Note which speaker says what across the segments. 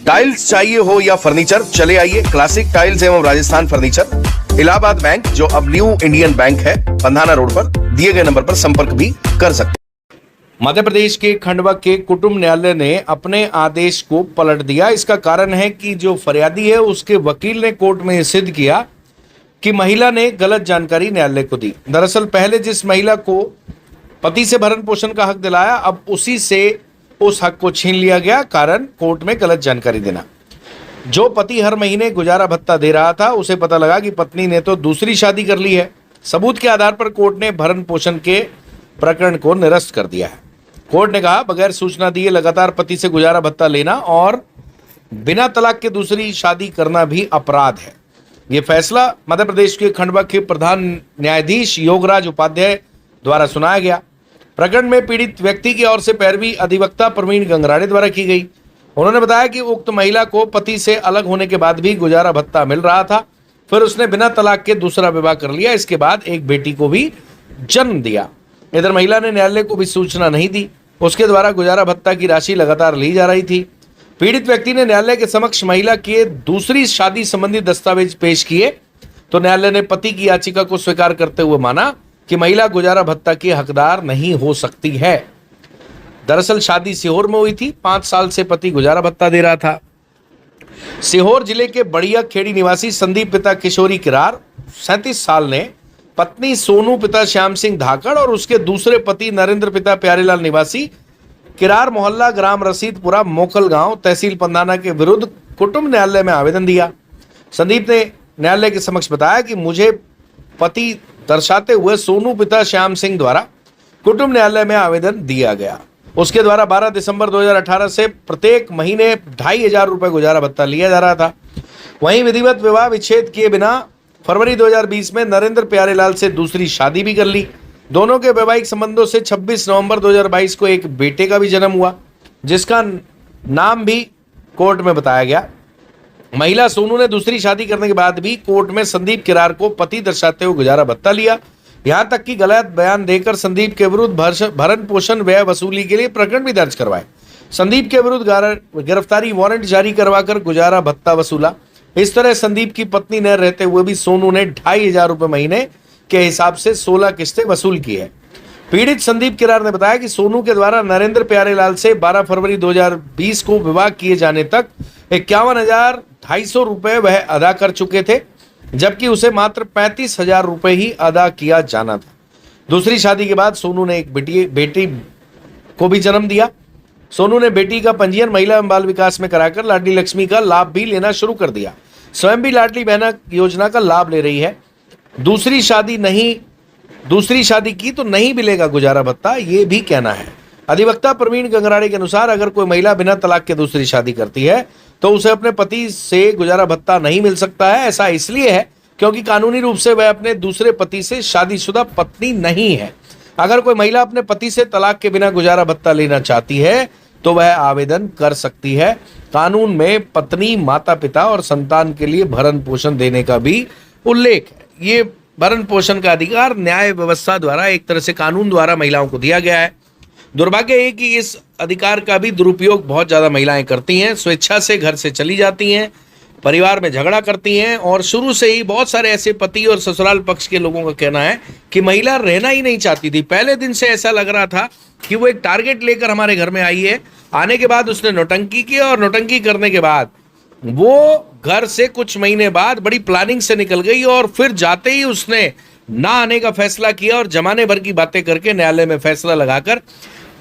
Speaker 1: Tiles चाहिए हो या फर्नीचर, चले आइए क्लासिक टाइल्स एवं राजस्थान फर्नीचर, इलाहाबाद बैंक जो अब न्यू इंडियन बैंक है, पंधाना रोड पर दिए गए नंबर पर संपर्क भी कर सकते हैं।
Speaker 2: मध्य प्रदेश के खंडवा के कुटुंब न्यायालय ने अपने आदेश को पलट दिया। इसका कारण है कि जो फरियादी है उसके वकील ने कोर्ट में सिद्ध किया कि महिला ने गलत जानकारी न्यायालय को दी। दरअसल पहले जिस महिला को पति से भरण पोषण का हक दिलाया, अब उसी से उस हक को छीन लिया गया। कारण कोर्ट में गलत जानकारी देना। जो पति हर महीने गुजारा भत्ता दे रहा था, उसे पता लगा कि पत्नी ने तो दूसरी शादी कर ली है। सबूत के आधार पर कोर्ट ने भरण पोषण के प्रकरण को निरस्त कर दिया है। कोर्ट ने कहा, बगैर सूचना दिए लगातार पति से गुजारा भत्ता लेना और बिना तलाक के दूसरी शादी करना भी अपराध है। ये फैसला मध्य प्रदेश के खंडवा के प्रधान न्यायाधीश योगराज उपाध्याय द्वारा सुनाया गया। प्रकरण में पीड़ित व्यक्ति की ओर से पैरवी अधिवक्ता प्रवीण गंगराड़े द्वारा की गई। उन्होंने बताया कि उक्त महिला को पति से अलग होने के बाद भी गुजारा भत्ता मिल रहा था। फिर उसने बिना तलाक के दूसरा विवाह कर लिया। इसके बाद एक बेटी को भी जन्म दिया। इधर महिला ने न्यायालय को भी सूचना नहीं दी। उसके द्वारा गुजारा भत्ता की राशि लगातार ली जा रही थी। पीड़ित व्यक्ति ने न्यायालय के समक्ष महिला के दूसरी शादी संबंधी दस्तावेज पेश किए तो न्यायालय ने पति की याचिका को स्वीकार करते हुए माना कि महिला गुजारा भत्ता की हकदार नहीं हो सकती है। दरअसल शादी सीहोर में हुई थी। 5 साल से पति गुजारा भत्ता दे रहा था। सीहोर जिले के बढ़िया खेड़ी निवासी संदीप पिता किशोरी किरार 37 साल ने पत्नी सोनू पिता श्याम सिंह धाकड़ और उसके दूसरे पति नरेंद्र पिता प्यारेलाल निवासी किरार मोहल्ला ग्राम रसीदपुरा मोकल गांव तहसील पंधाना के विरुद्ध कुटुंब न्यायालय में आवेदन दिया। संदीप ने न्यायालय के समक्ष बताया कि मुझे पति दर्शाते हुए सोनू पिता श्याम सिंह द्वारा कुटुंब न्यायालय में आवेदन दिया गया। उसके द्वारा 12 दिसंबर 2018 से प्रत्येक महीने 2500 रुपए गुजारा भत्ता लिया जा रहा था। वहीं विधिवत विवाह विच्छेद किए बिना फरवरी 2020 में नरेंद्र प्यारेलाल से दूसरी शादी भी कर ली। दोनों के वैवाहिक संबंधों से 26 नवंबर 2022 को एक बेटे का भी जन्म हुआ, जिसका नाम भी कोर्ट में बताया गया। महिला सोनू ने दूसरी शादी करने के बाद भी कोर्ट में संदीप किरार को पति दर्शाते हुए गुजारा भत्ता लिया। यहां तक कि गलत बयान देकर संदीप के विरुद्ध भरण पोषण व्यय वसूली के लिए प्रकरण भी दर्ज करवाए। संदीप के विरुद्ध गिरफ्तारी वारंट जारी करवाकर गुजारा भत्ता वसूला। इस तरह संदीप की पत्नी न रहते हुए भी सोनू ने 2500 रुपए महीने के हिसाब से 16 किस्तें वसूल की है। पीड़ित संदीप किरार ने बताया कि सोनू के द्वारा नरेंद्र प्यारेलाल से 12 फरवरी 2020 को विवाह किए जाने तक 51,250 रुपए वह अदा कर चुके थे, जबकि उसे मात्र 35,000 रुपए ही अदा किया जाना था। दूसरी शादी के बाद सोनू ने एक बेटी को भी जन्म दिया। सोनू ने बेटी का पंजीयन महिला एवं बाल विकास में कराकर लाडली लक्ष्मी का लाभ भी लेना शुरू कर दिया। स्वयं भी लाडली बहना योजना का लाभ ले रही है। दूसरी शादी की तो नहीं मिलेगा गुजारा भत्ता, ये भी कहना है। अधिवक्ता प्रवीण गंगराड़े के अनुसार अगर कोई महिला बिना तलाक के दूसरी शादी करती है तो उसे अपने पति से गुजारा भत्ता नहीं मिल सकता है। ऐसा इसलिए है क्योंकि कानूनी रूप से वह अपने दूसरे पति से शादीशुदा पत्नी नहीं है। अगर कोई महिला अपने पति से तलाक के बिना गुजारा भत्ता लेना चाहती है तो वह आवेदन कर सकती है। कानून में पत्नी, माता पिता और संतान के लिए भरण पोषण देने का भी उल्लेख है। ये भरण पोषण का अधिकार न्याय व्यवस्था द्वारा, एक तरह से कानून द्वारा महिलाओं को दिया गया है। दुर्भाग्य है कि इस अधिकार का भी दुरुपयोग बहुत ज़्यादा महिलाएं करती हैं। स्वेच्छा से घर से चली जाती हैं, परिवार में झगड़ा करती हैं और शुरू से ही बहुत सारे ऐसे पति और ससुराल पक्ष के लोगों का कहना है कि महिला रहना ही नहीं चाहती थी। पहले दिन से ऐसा लग रहा था कि वो एक टारगेट लेकर हमारे घर में आई है। आने के बाद उसने नौटंकी की और नौटंकी करने के बाद वो घर से कुछ महीने बाद बड़ी प्लानिंग से निकल गई और फिर जाते ही उसने ना आने का फैसला किया और जमाने भर की बातें करके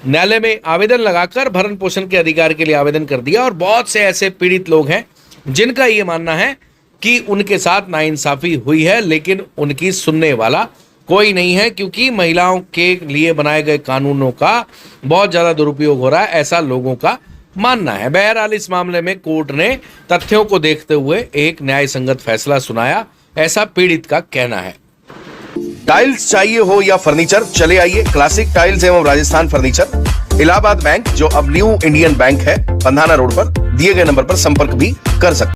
Speaker 2: न्यायालय में आवेदन लगाकर भरण पोषण के अधिकार के लिए आवेदन कर दिया। और बहुत से ऐसे पीड़ित लोग हैं जिनका ये मानना है कि उनके साथ नाइंसाफी हुई है, लेकिन उनकी सुनने वाला कोई नहीं है, क्योंकि महिलाओं के लिए बनाए गए कानूनों का बहुत ज्यादा दुरुपयोग हो रहा है, ऐसा लोगों का मानना है। बहरहाल इस मामले में कोर्ट ने तथ्यों को देखते हुए एक न्याय संगत फैसला सुनाया, ऐसा पीड़ित का कहना है।
Speaker 1: टाइल्स चाहिए हो या फर्नीचर, चले आइए क्लासिक टाइल्स एवं राजस्थान फर्नीचर, इलाहाबाद बैंक जो अब न्यू इंडियन बैंक है, पंधाना रोड पर दिए गए नंबर पर संपर्क भी कर सकते हैं।